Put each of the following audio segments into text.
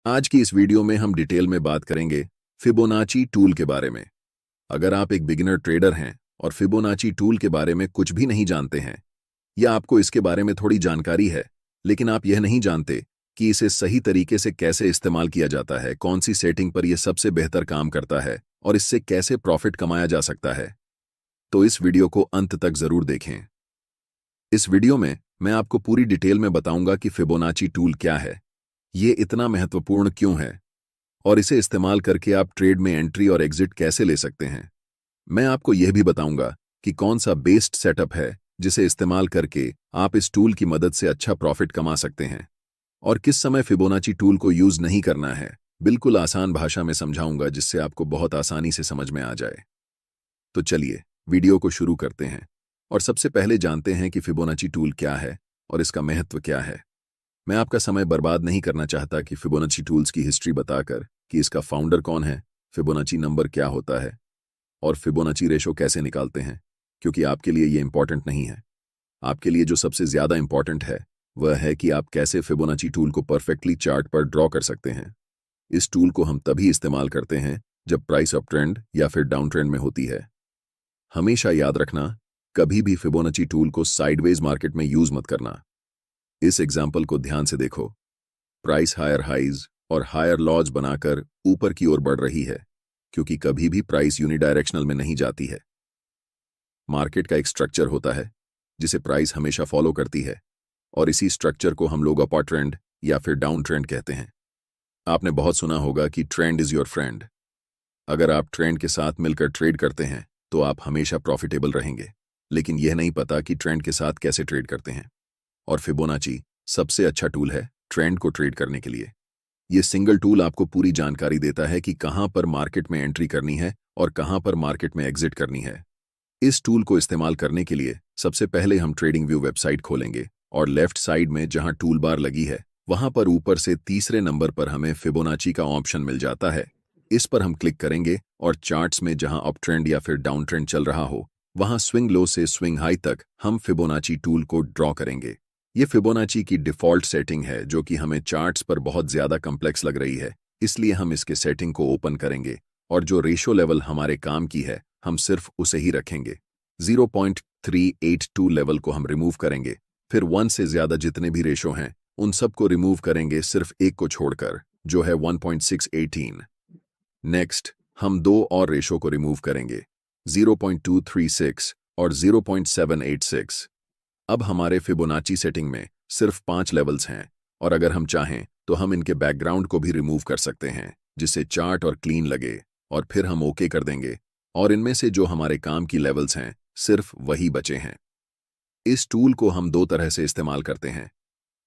आज की इस वीडियो में हम डिटेल में बात करेंगे फिबोनाची टूल के बारे में। अगर आप एक बिगिनर ट्रेडर हैं और फिबोनाची टूल के बारे में कुछ भी नहीं जानते हैं या आपको इसके बारे में थोड़ी जानकारी है लेकिन आप यह नहीं जानते कि इसे सही तरीके से कैसे इस्तेमाल किया जाता है, कौन सी सेटिंग पर यह सबसे बेहतर काम करता है और इससे कैसे प्रॉफिट कमाया जा सकता है, तो इस वीडियो को अंत तक जरूर देखें। इस वीडियो में मैं आपको पूरी डिटेल में बताऊंगा कि फिबोनाची टूल क्या है, ये इतना महत्वपूर्ण क्यों है और इसे इस्तेमाल करके आप ट्रेड में एंट्री और एग्जिट कैसे ले सकते हैं। मैं आपको यह भी बताऊंगा कि कौन सा बेस्ड सेटअप है जिसे इस्तेमाल करके आप इस टूल की मदद से अच्छा प्रॉफिट कमा सकते हैं और किस समय फिबोनाची टूल को यूज नहीं करना है। बिल्कुल आसान भाषा में समझाऊंगा जिससे आपको बहुत आसानी से समझ में आ जाए। तो चलिए वीडियो को शुरू करते हैं और सबसे पहले जानते हैं कि फिबोनाची टूल क्या है और इसका महत्व क्या है। मैं आपका समय बर्बाद नहीं करना चाहता कि फिबोनाची टूल्स की हिस्ट्री बताकर कि इसका फाउंडर कौन है, फिबोनाची नंबर क्या होता है और फिबोनाची रेशो कैसे निकालते हैं, क्योंकि आपके लिए ये इंपॉर्टेंट नहीं है। आपके लिए जो सबसे ज्यादा इंपॉर्टेंट है वह है कि आप कैसे फिबोनाची टूल को परफेक्टली चार्ट पर ड्रॉ कर सकते हैं। इस टूल को हम तभी इस्तेमाल करते हैं जब प्राइस अप ट्रेंड या फिर डाउन ट्रेंड में होती है। हमेशा याद रखना, कभी भी फिबोनाची टूल को साइडवेज मार्केट में यूज मत करना। इस एग्जाम्पल को ध्यान से देखो। प्राइस हायर हाइज और हायर लॉज बनाकर ऊपर की ओर बढ़ रही है, क्योंकि कभी भी प्राइस यूनिडायरेक्शनल में नहीं जाती है। मार्केट का एक स्ट्रक्चर होता है जिसे प्राइस हमेशा फॉलो करती है और इसी स्ट्रक्चर को हम लोग अपर ट्रेंड या फिर डाउन ट्रेंड कहते हैं। आपने बहुत सुना होगा कि ट्रेंड इज योर फ्रेंड। अगर आप ट्रेंड के साथ मिलकर ट्रेड करते हैं तो आप हमेशा प्रॉफिटेबल रहेंगे, लेकिन यह नहीं पता कि ट्रेंड के साथ कैसे ट्रेड करते हैं। और फिबोनाची सबसे अच्छा टूल है ट्रेंड को ट्रेड करने के लिए। यह सिंगल टूल आपको पूरी जानकारी देता है कि कहां पर मार्केट में एंट्री करनी है और कहां पर मार्केट में एग्जिट करनी है। इस टूल को इस्तेमाल करने के लिए सबसे पहले हम ट्रेडिंग व्यू वेबसाइट खोलेंगे और लेफ्ट साइड में जहां टूल बार लगी है वहां पर ऊपर से तीसरे नंबर पर हमें फिबोनाची का ऑप्शन मिल जाता है। इस पर हम क्लिक करेंगे और चार्ट्स में जहां अप ट्रेंड या फिर डाउन ट्रेंड चल रहा हो वहां स्विंग लो से स्विंग हाई तक हम फिबोनाची टूल को ड्रॉ करेंगे। ये फिबोनाची की डिफ़ॉल्ट सेटिंग है जो कि हमें चार्ट्स पर बहुत ज़्यादा कम्प्लेक्स लग रही है, इसलिए हम इसके सेटिंग को ओपन करेंगे और जो रेशो लेवल हमारे काम की है हम सिर्फ उसे ही रखेंगे। 0.382 लेवल को हम रिमूव करेंगे, फिर 1 से ज़्यादा जितने भी रेशो हैं उन सब को रिमूव करेंगे सिर्फ एक को छोड़कर, जो है 1.618। नेक्स्ट हम दो और रेशो को रिमूव करेंगे, 0.236 और 0.786। अब हमारे फिबोनाची सेटिंग में सिर्फ 5 लेवल्स हैं और अगर हम चाहें तो हम इनके बैकग्राउंड को भी रिमूव कर सकते हैं जिससे चार्ट और क्लीन लगे, और फिर हम ओके कर देंगे और इनमें से जो हमारे काम की लेवल्स हैं सिर्फ वही बचे हैं। इस टूल को हम दो तरह से इस्तेमाल करते हैं।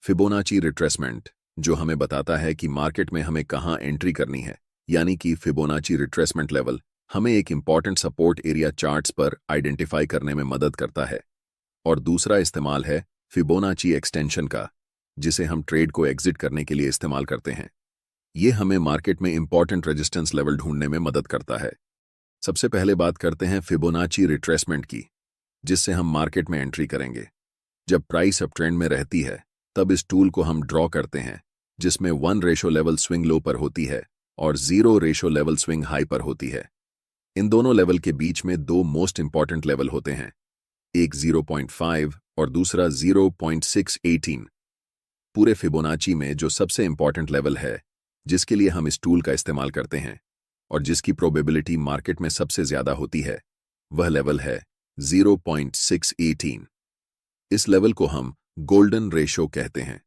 फिबोनाची रिट्रेसमेंट, जो हमें बताता है कि मार्केट में हमें कहाँ एंट्री करनी है, यानी कि फिबोनाची रिट्रेसमेंट लेवल हमें एक इंपॉर्टेंट सपोर्ट एरिया चार्ट्स पर आइडेंटिफाई करने में मदद करता है। और दूसरा इस्तेमाल है फिबोनाची एक्सटेंशन का, जिसे हम ट्रेड को एग्जिट करने के लिए इस्तेमाल करते हैं। यह हमें मार्केट में इंपॉर्टेंट रेजिस्टेंस लेवल ढूंढने में मदद करता है। सबसे पहले बात करते हैं फिबोनाची रिट्रेसमेंट की, जिससे हम मार्केट में एंट्री करेंगे। जब प्राइस अप ट्रेंड में रहती है तब इस टूल को हम ड्रॉ करते हैं, जिसमें 1 रेशो लेवल स्विंग लो पर होती है और 0 रेशो लेवल स्विंग हाई पर होती है। इन दोनों लेवल के बीच में दो मोस्ट इंपॉर्टेंट लेवल होते हैं, एक 0.5 और दूसरा 0.618। पूरे फिबोनाची में जो सबसे इंपॉर्टेंट लेवल है जिसके लिए हम इस टूल का इस्तेमाल करते हैं और जिसकी प्रोबेबिलिटी मार्केट में सबसे ज्यादा होती है, वह लेवल है 0.618। इस लेवल को हम गोल्डन रेशो कहते हैं।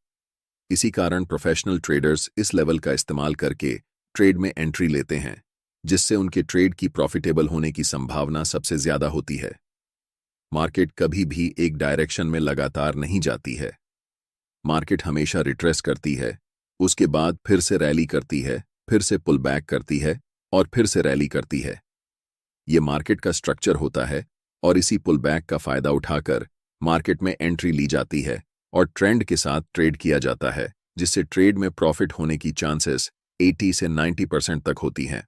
इसी कारण प्रोफेशनल ट्रेडर्स इस लेवल का इस्तेमाल करके ट्रेड में एंट्री लेते हैं, जिससे उनके ट्रेड की प्रॉफिटेबल होने की संभावना सबसे ज्यादा होती है। मार्केट कभी भी एक डायरेक्शन में लगातार नहीं जाती है। मार्केट हमेशा रिट्रेस करती है, उसके बाद फिर से रैली करती है, फिर से पुल बैक करती है और फिर से रैली करती है। ये मार्केट का स्ट्रक्चर होता है और इसी पुल बैक का फायदा उठाकर मार्केट में एंट्री ली जाती है और ट्रेंड के साथ ट्रेड किया जाता है, जिससे ट्रेड में प्रॉफिट होने की चांसेस 80 से 90% तक होती हैं।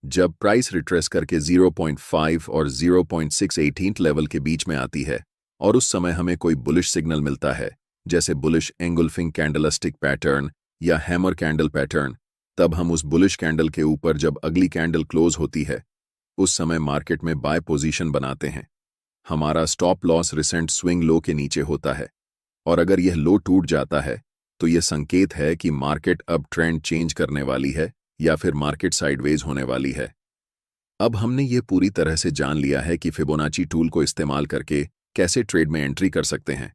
जब प्राइस रिट्रेस करके 0.5 और 0.618 लेवल के बीच में आती है और उस समय हमें कोई बुलिश सिग्नल मिलता है, जैसे बुलिश एंगुल्फिंग कैंडलस्टिक पैटर्न या हैमर कैंडल पैटर्न, तब हम उस बुलिश कैंडल के ऊपर जब अगली कैंडल क्लोज होती है उस समय मार्केट में बाय पोजीशन बनाते हैं। हमारा stop loss recent swing low के नीचे होता है और अगर यह लो टूट जाता है तो यह संकेत है कि मार्केट अब ट्रेंड चेंज करने वाली है या फिर मार्केट साइडवेज होने वाली है। अब हमने ये पूरी तरह से जान लिया है कि फिबोनाची टूल को इस्तेमाल करके कैसे ट्रेड में एंट्री कर सकते हैं।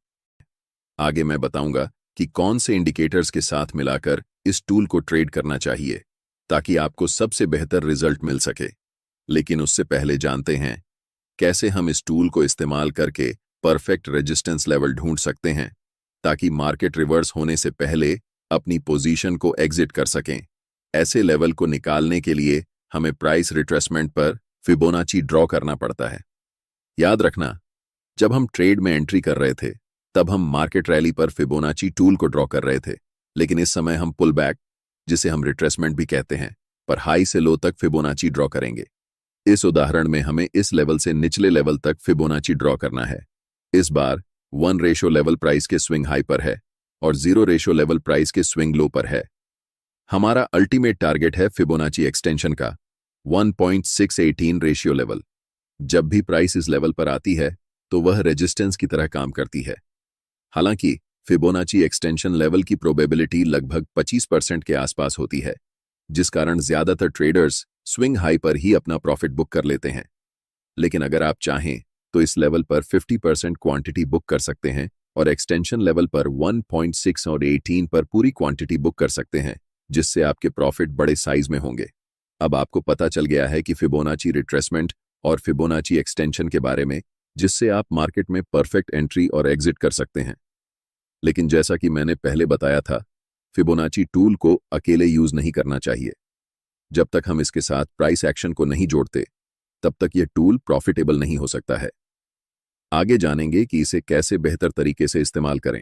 आगे मैं बताऊंगा कि कौन से इंडिकेटर्स के साथ मिलाकर इस टूल को ट्रेड करना चाहिए ताकि आपको सबसे बेहतर रिजल्ट मिल सके। लेकिन उससे पहले जानते हैं कैसे हम इस टूल को इस्तेमाल करके परफेक्ट रेजिस्टेंस लेवल ढूंढ सकते हैं ताकि मार्केट रिवर्स होने से पहले अपनी पोजीशन को एग्जिट कर सकें। ऐसे लेवल को निकालने के लिए हमें प्राइस रिट्रेसमेंट पर फिबोनाची ड्रॉ करना पड़ता है। याद रखना, जब हम ट्रेड में एंट्री कर रहे थे तब हम मार्केट रैली पर फिबोनाची टूल को ड्रॉ कर रहे थे, लेकिन इस समय हम पुल बैक, जिसे हम रिट्रेसमेंट भी कहते हैं, पर हाई से लो तक फिबोनाची ड्रॉ करेंगे। इस उदाहरण में हमें इस लेवल से निचले लेवल तक फिबोनाची ड्रॉ करना है। इस बार 1 रेशो लेवल प्राइस के स्विंग हाई पर है और 0 रेशो लेवल प्राइस के स्विंग लो पर है। हमारा अल्टीमेट टारगेट है फिबोनाची एक्सटेंशन का 1.618 रेशियो लेवल। जब भी प्राइस इस लेवल पर आती है तो वह रेजिस्टेंस की तरह काम करती है। हालांकि फिबोनाची एक्सटेंशन लेवल की प्रोबेबिलिटी लगभग 25% के आसपास होती है, जिस कारण ज्यादातर ट्रेडर्स स्विंग हाई पर ही अपना प्रॉफिट बुक कर लेते हैं। लेकिन अगर आप चाहें तो इस लेवल पर 50% क्वांटिटी बुक कर सकते हैं और एक्सटेंशन लेवल पर 1.6 और 18 पर पूरी क्वांटिटी बुक कर सकते हैं, जिससे आपके प्रॉफिट बड़े साइज में होंगे। अब आपको पता चल गया है कि फिबोनाची रिट्रेसमेंट और फिबोनाची एक्सटेंशन के बारे में, जिससे आप मार्केट में परफेक्ट एंट्री और एग्जिट कर सकते हैं। लेकिन जैसा कि मैंने पहले बताया था, फिबोनाची टूल को अकेले यूज नहीं करना चाहिए। जब तक हम इसके साथ प्राइस एक्शन को नहीं जोड़ते तब तक यह टूल प्रॉफिटेबल नहीं हो सकता है। आगे जानेंगे कि इसे कैसे बेहतर तरीके से इस्तेमाल करें।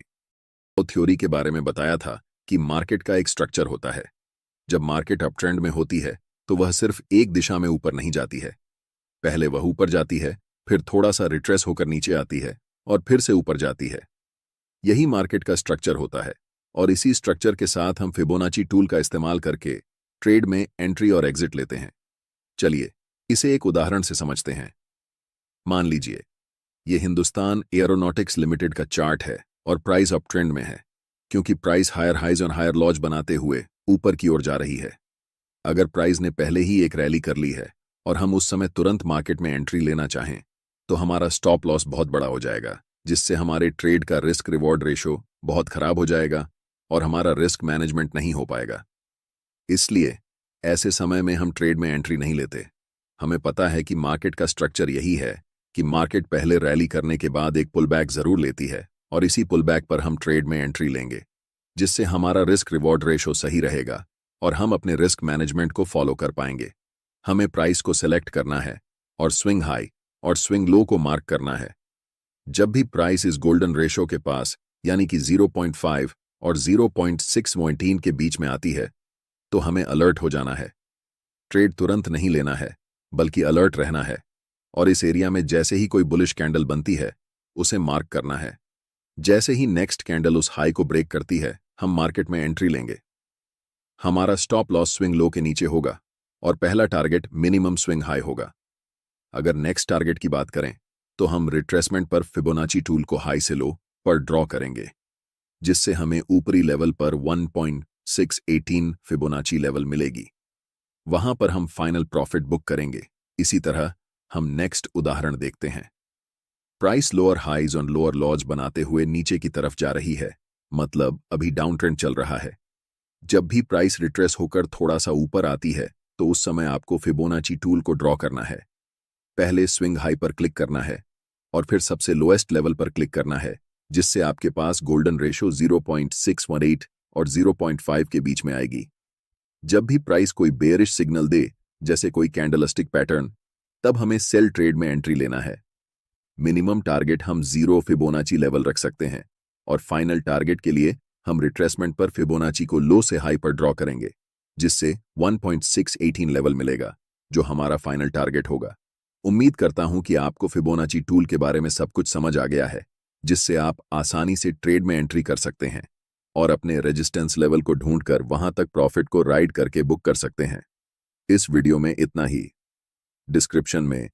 तो थ्योरी के बारे में बताया था कि मार्केट का एक स्ट्रक्चर होता है। जब मार्केट अप ट्रेंड में होती है तो वह सिर्फ एक दिशा में ऊपर नहीं जाती है। पहले वह ऊपर जाती है, फिर थोड़ा सा रिट्रेस होकर नीचे आती है और फिर से ऊपर जाती है। यही मार्केट का स्ट्रक्चर होता है और इसी स्ट्रक्चर के साथ हम फिबोनाची टूल का इस्तेमाल करके ट्रेड में एंट्री और एग्जिट लेते हैं। चलिए इसे एक उदाहरण से समझते हैं। मान लीजिए यह हिंदुस्तान एरोनॉटिक्स लिमिटेड का चार्ट है और प्राइस अप ट्रेंड में है, क्योंकि प्राइस हायर हाइज और हायर लॉज बनाते हुए ऊपर की ओर जा रही है। अगर प्राइस ने पहले ही एक रैली कर ली है और हम उस समय तुरंत मार्केट में एंट्री लेना चाहें तो हमारा स्टॉप लॉस बहुत बड़ा हो जाएगा, जिससे हमारे ट्रेड का रिस्क रिवॉर्ड रेशो बहुत खराब हो जाएगा और हमारा रिस्क मैनेजमेंट नहीं हो पाएगा। इसलिए ऐसे समय में हम ट्रेड में एंट्री नहीं लेते। हमें पता है कि मार्केट का स्ट्रक्चर यही है कि मार्केट पहले रैली करने के बाद एक पुलबैक जरूर लेती है और इसी पुलबैक पर हम ट्रेड में एंट्री लेंगे, जिससे हमारा रिस्क रिवॉर्ड रेशो सही रहेगा और हम अपने रिस्क मैनेजमेंट को फॉलो कर पाएंगे। हमें प्राइस को सेलेक्ट करना है और स्विंग हाई और स्विंग लो को मार्क करना है। जब भी प्राइस इस गोल्डन रेशो के पास यानी कि 0.5 और 0.618 के बीच में आती है तो हमें अलर्ट हो जाना है। ट्रेड तुरंत नहीं लेना है, बल्कि अलर्ट रहना है और इस एरिया में जैसे ही कोई बुलिश कैंडल बनती है उसे मार्क करना है। जैसे ही नेक्स्ट कैंडल उस हाई को ब्रेक करती है हम मार्केट में एंट्री लेंगे। हमारा स्टॉप लॉस स्विंग लो के नीचे होगा और पहला टारगेट मिनिमम स्विंग हाई होगा। अगर नेक्स्ट टारगेट की बात करें तो हम रिट्रेसमेंट पर फिबोनाची टूल को हाई से लो पर ड्रॉ करेंगे, जिससे हमें ऊपरी लेवल पर 1.618 फिबोनाची लेवल मिलेगी। वहां पर हम फाइनल प्रॉफिट बुक करेंगे। इसी तरह हम नेक्स्ट उदाहरण देखते हैं। प्राइस लोअर हाइज और लोअर लॉज बनाते हुए नीचे की तरफ जा रही है, मतलब अभी डाउन ट्रेंड चल रहा है। जब भी प्राइस रिट्रेस होकर थोड़ा सा ऊपर आती है तो उस समय आपको फिबोनाची टूल को ड्रॉ करना है। पहले स्विंग हाई पर क्लिक करना है और फिर सबसे लोएस्ट लेवल पर क्लिक करना है, जिससे आपके पास गोल्डन रेशो 0.618 और 0.5 के बीच में आएगी। जब भी प्राइस कोई बेयरिश सिग्नल दे, जैसे कोई कैंडलस्टिक पैटर्न, तब हमें सेल ट्रेड में एंट्री लेना है। मिनिमम टारगेट हम 0 फिबोनाची लेवल रख सकते हैं और फाइनल टारगेट के लिए हम रिट्रेसमेंट पर फिबोनाची को लो से हाई पर ड्रॉ करेंगे, जिससे 1.618 लेवल मिलेगा, जो हमारा फाइनल टारगेट होगा। उम्मीद करता हूं कि आपको फिबोनाची टूल के बारे में सब कुछ समझ आ गया है, जिससे आप आसानी से ट्रेड में एंट्री कर सकते हैं। और अपने रेजिस्टेंस लेवल को ढूंढकर वहां तक प्रॉफिट को राइड करके बुक कर सकते हैं। इस वीडियो में इतना ही। डिस्क्रिप्शन में